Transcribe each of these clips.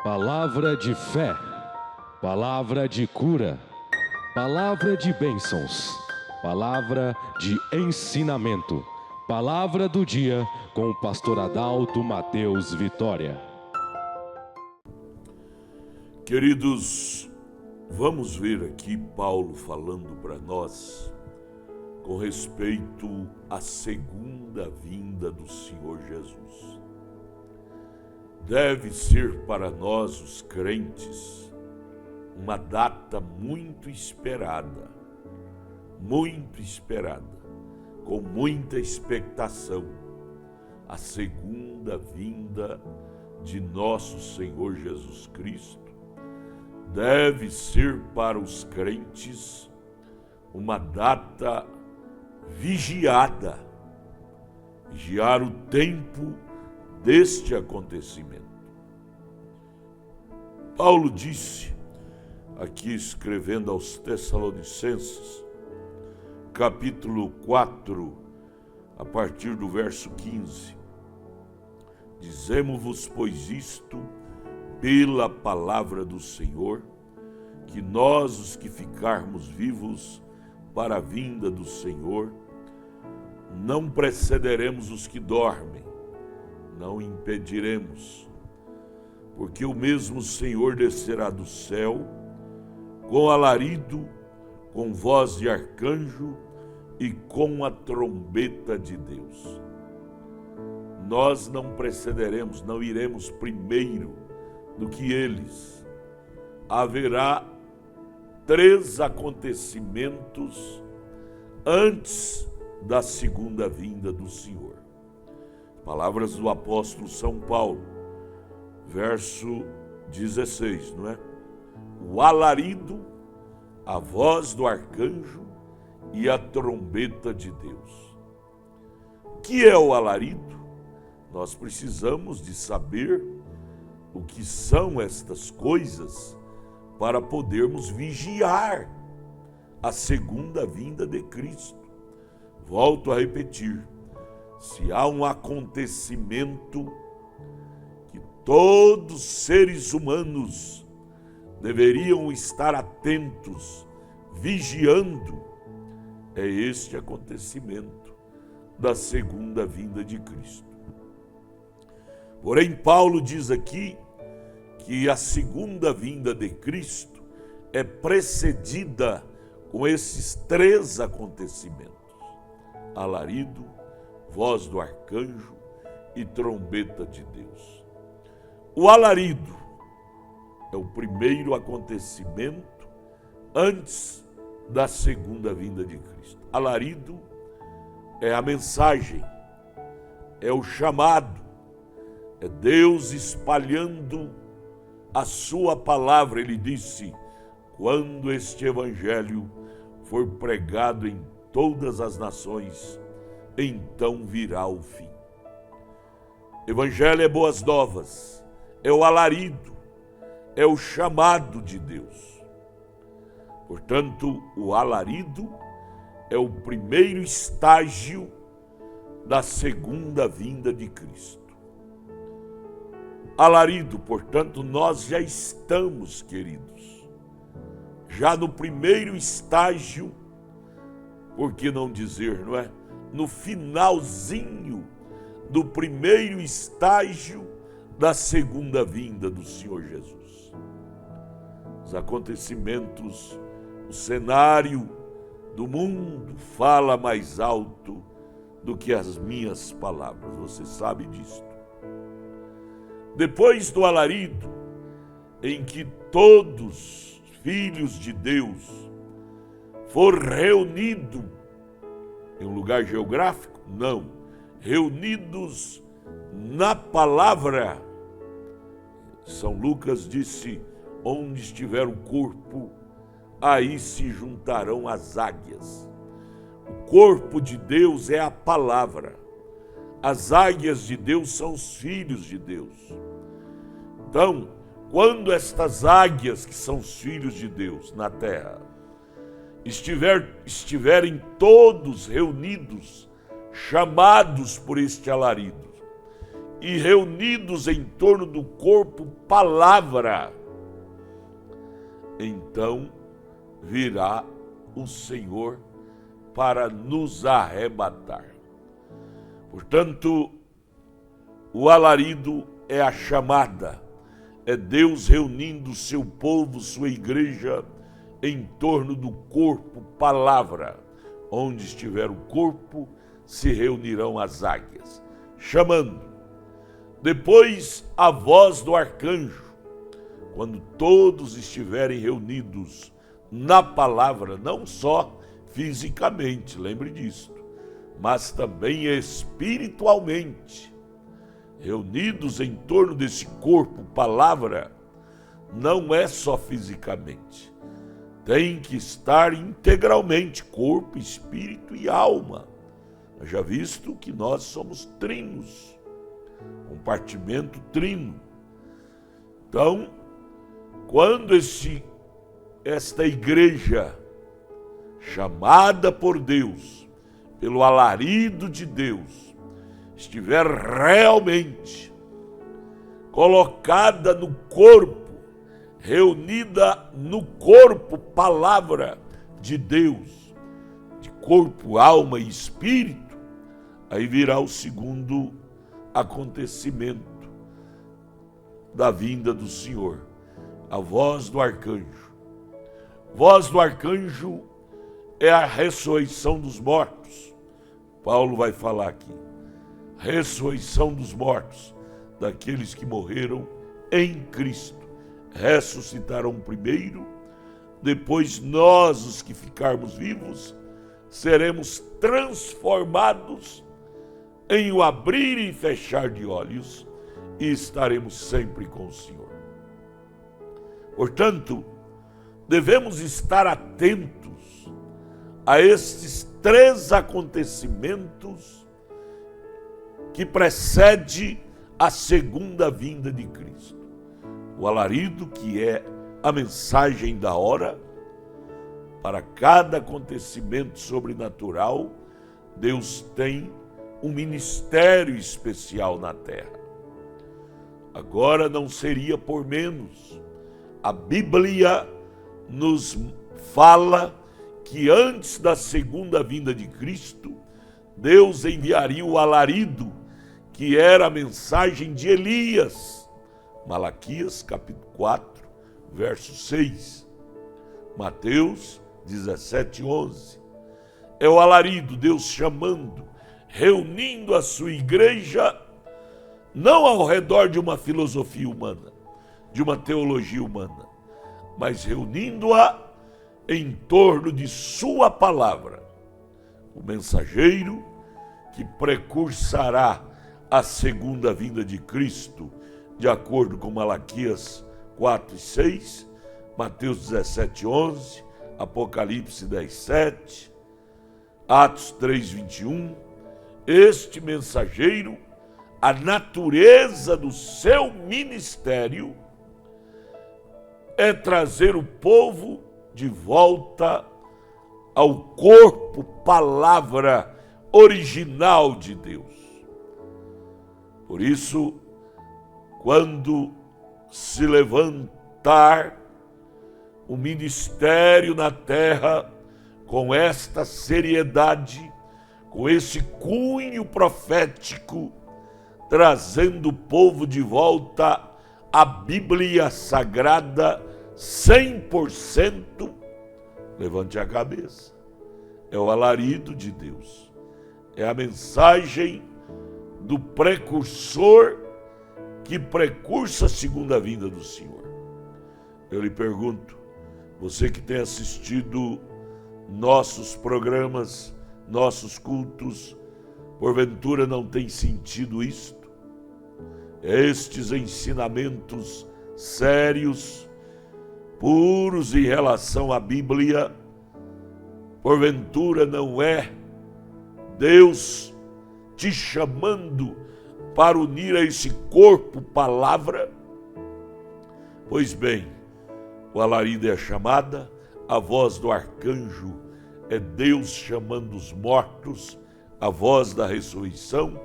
Palavra de fé, palavra de cura, palavra de bênçãos, palavra de ensinamento, palavra do dia com o pastor Adalto Mateus Vitória. Queridos, vamos ver aqui Paulo falando para nós com respeito à segunda vinda do Senhor Jesus. Deve ser para nós, os crentes, uma data muito esperada, com muita expectação, a segunda vinda de nosso Senhor Jesus Cristo. Deve ser para os crentes uma data vigiada, vigiar o tempo deste acontecimento. Paulo disse, aqui escrevendo aos Tessalonicenses, capítulo 4, a partir do verso 15, dizemos-vos, pois, isto pela palavra do Senhor, que nós, os que ficarmos vivos para a vinda do Senhor, não precederemos os que dormem, não impediremos, porque o mesmo Senhor descerá do céu, com alarido, com voz de arcanjo e com a trombeta de Deus. Nós não precederemos, não iremos primeiro do que eles. Haverá 3 acontecimentos antes da segunda vinda do Senhor. Palavras do apóstolo São Paulo, verso 16, não é? O alarido, a voz do arcanjo e a trombeta de Deus. O que é o alarido? Nós precisamos de saber o que são estas coisas para podermos vigiar a segunda vinda de Cristo. Volto a repetir, se há um acontecimento que todos os seres humanos deveriam estar atentos, vigiando, é este acontecimento da segunda vinda de Cristo. Porém, Paulo diz aqui que a segunda vinda de Cristo é precedida com esses 3 acontecimentos: alarido, voz do arcanjo e trombeta de Deus. O alarido é o primeiro acontecimento antes da segunda vinda de Cristo. Alarido é a mensagem, é o chamado, é Deus espalhando a sua palavra. Ele disse, quando este evangelho for pregado em todas as nações, então virá o fim. Evangelho é boas novas, é o alarido, é o chamado de Deus. Portanto, o alarido é o primeiro estágio da segunda vinda de Cristo. Alarido, portanto, nós já estamos, queridos, já no primeiro estágio, por que não dizer, não é? No finalzinho do primeiro estágio da segunda vinda do Senhor Jesus. Os acontecimentos, o cenário do mundo fala mais alto do que as minhas palavras, você sabe disto. Depois do alarido, em que todos os filhos de Deus foram reunidos em um lugar geográfico? Não. Reunidos na palavra. São Lucas disse, onde estiver o corpo, aí se juntarão as águias. O corpo de Deus é a palavra. As águias de Deus são os filhos de Deus. Então, quando estas águias, que são os filhos de Deus na terra, estiverem todos reunidos, chamados por este alarido, e reunidos em torno do corpo palavra, então virá o Senhor para nos arrebatar. Portanto, o alarido é a chamada, é Deus reunindo seu povo, sua igreja, em torno do corpo palavra. Onde estiver o corpo, se reunirão as águias, chamando. Depois, a voz do arcanjo, quando todos estiverem reunidos na palavra, não só fisicamente, lembre disso, mas também espiritualmente, reunidos em torno desse corpo palavra, não é só fisicamente. Tem que estar integralmente, corpo, espírito e alma. Já visto que nós somos trinos, compartimento trino. Então, quando esta igreja, chamada por Deus, pelo alarido de Deus, estiver realmente colocada no corpo, reunida no corpo, palavra de Deus, de corpo, alma e espírito, aí virá o segundo acontecimento da vinda do Senhor, a voz do arcanjo. Voz do arcanjo é a ressurreição dos mortos. Paulo vai falar aqui, ressurreição dos mortos, daqueles que morreram em Cristo. Ressuscitarão primeiro, depois nós, os que ficarmos vivos, seremos transformados em um abrir e fechar de olhos e estaremos sempre com o Senhor. Portanto, devemos estar atentos a estes 3 acontecimentos que precedem a segunda vinda de Cristo. O alarido, que é a mensagem da hora, para cada acontecimento sobrenatural, Deus tem um ministério especial na terra. Agora não seria por menos. A Bíblia nos fala que antes da segunda vinda de Cristo, Deus enviaria o alarido, que era a mensagem de Elias. Malaquias, capítulo 4, verso 6. Mateus 17, 11. É o alarido, Deus chamando, reunindo a sua igreja, não ao redor de uma filosofia humana, de uma teologia humana, mas reunindo-a em torno de sua palavra. O mensageiro que precursará a segunda vinda de Cristo, de acordo com Malaquias 4 e 6, Mateus 17, 11, Apocalipse 10, 7, Atos 3, 21. Este mensageiro, a natureza do seu ministério é trazer o povo de volta ao corpo, palavra original de Deus. Por isso, quando se levantar o ministério na terra com esta seriedade, com esse cunho profético, trazendo o povo de volta à Bíblia Sagrada 100%, levante a cabeça. É o alarido de Deus. É a mensagem do precursor que precursa a segunda vinda do Senhor. Eu lhe pergunto, você que tem assistido nossos programas, nossos cultos, porventura não tem sentido isto? Estes ensinamentos sérios, puros em relação à Bíblia, porventura não é Deus te chamando para unir a esse corpo palavra? Pois bem, o alarido é a chamada, a voz do arcanjo é Deus chamando os mortos, a voz da ressurreição,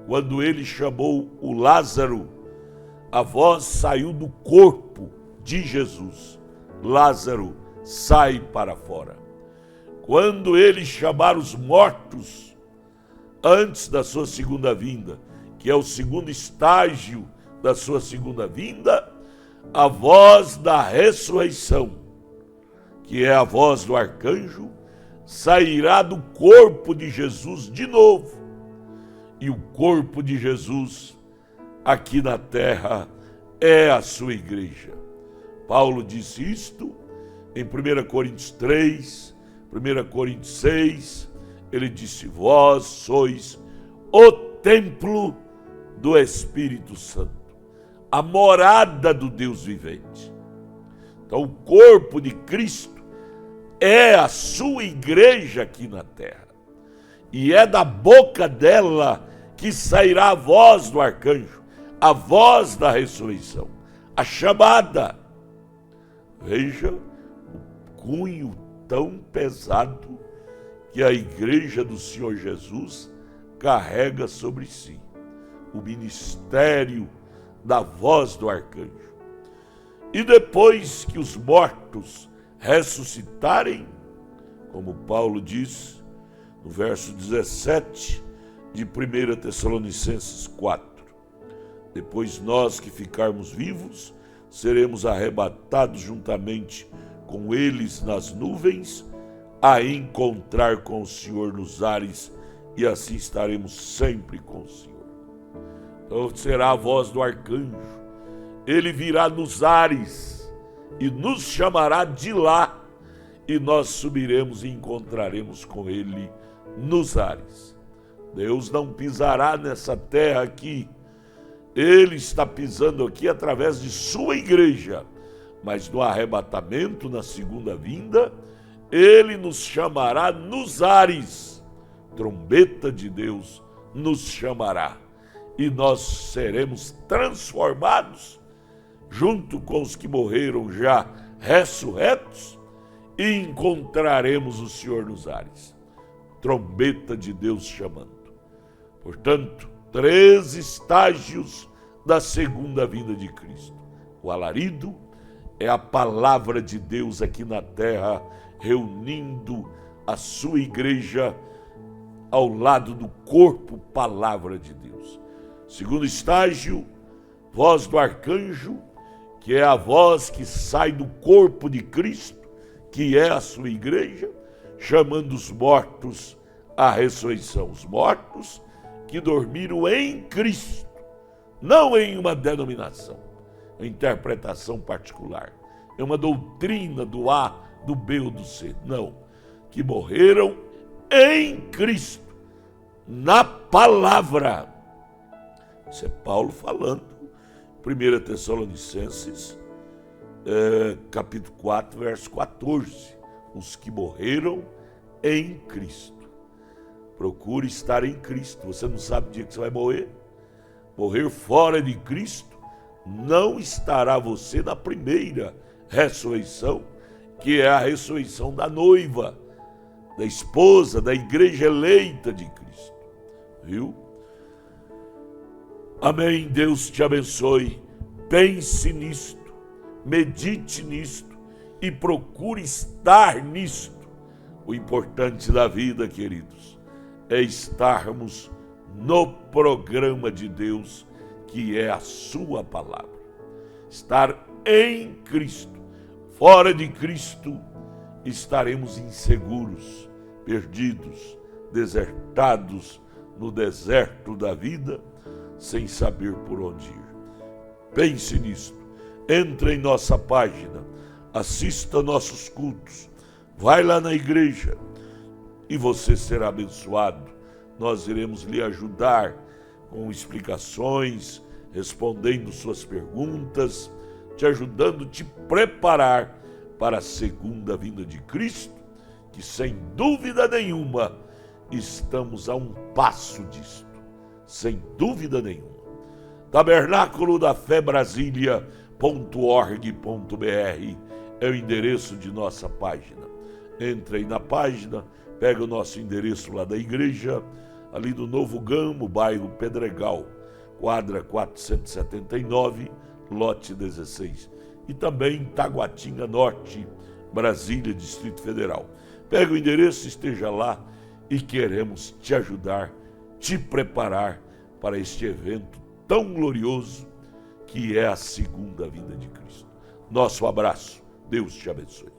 quando ele chamou o Lázaro, a voz saiu do corpo de Jesus: Lázaro, sai para fora. Quando ele chamar os mortos, antes da sua segunda vinda, que é o segundo estágio da sua segunda vinda, a voz da ressurreição, que é a voz do arcanjo, sairá do corpo de Jesus de novo. E o corpo de Jesus aqui na terra é a sua igreja. Paulo disse isto em 1 Coríntios 3, 1 Coríntios 6, ele disse: vós sois o templo do Espírito Santo, a morada do Deus vivente. Então o corpo de Cristo é a sua igreja aqui na terra. E é da boca dela que sairá a voz do arcanjo, a voz da ressurreição, a chamada. Veja o cunho tão pesado que a igreja do Senhor Jesus carrega sobre si. O ministério da voz do arcanjo. E depois que os mortos ressuscitarem, como Paulo diz no verso 17 de 1 Tessalonicenses 4, depois nós que ficarmos vivos, seremos arrebatados juntamente com eles nas nuvens, a encontrar com o Senhor nos ares, e assim estaremos sempre com o Senhor. Então será a voz do arcanjo, ele virá nos ares e nos chamará de lá, e nós subiremos e encontraremos com ele nos ares. Deus não pisará nessa terra aqui, ele está pisando aqui através de sua igreja, mas no arrebatamento, na segunda vinda, ele nos chamará nos ares. Trombeta de Deus nos chamará, e nós seremos transformados junto com os que morreram já ressurretos, e encontraremos o Senhor nos ares. Trombeta de Deus chamando. Portanto, 3 estágios da segunda vinda de Cristo. O alarido é a palavra de Deus aqui na terra, reunindo a sua igreja ao lado do corpo, palavra de Deus. Segundo estágio, voz do arcanjo, que é a voz que sai do corpo de Cristo, que é a sua igreja, chamando os mortos à ressurreição. Os mortos que dormiram em Cristo, não em uma denominação, uma interpretação particular, é uma doutrina do A, do B ou do C, não, que morreram em Cristo, na palavra. Isso é Paulo falando, 1 Tessalonicenses, capítulo 4, verso 14, os que morreram em Cristo. Procure estar em Cristo. Você não sabe o dia que você vai morrer? Morrer fora de Cristo, não estará você na primeira ressurreição, que é a ressurreição da noiva, da esposa, da igreja eleita de Cristo. Viu? Amém. Deus te abençoe. Pense nisto, medite nisto e procure estar nisto. O importante da vida, queridos, é estarmos no programa de Deus, que é a sua palavra. Estar em Cristo. Fora de Cristo, estaremos inseguros, perdidos, desertados no deserto da vida, sem saber por onde ir. Pense nisto. Entre em nossa página, assista nossos cultos, vai lá na igreja e você será abençoado. Nós iremos lhe ajudar com explicações, respondendo suas perguntas, te ajudando a te preparar para a segunda vinda de Cristo, que sem dúvida nenhuma estamos a um passo disto, sem dúvida nenhuma. Tabernáculo da Fé Brasília.org.br é o endereço de nossa página. Entre aí na página, pega o nosso endereço lá da igreja, ali do Novo Gamo, bairro Pedregal, quadra 479, lote 16. E também em Taguatinga Norte, Brasília, Distrito Federal. Pega o endereço, esteja lá e queremos te ajudar, te preparar para este evento tão glorioso que é a segunda vinda de Cristo. Nosso abraço. Deus te abençoe.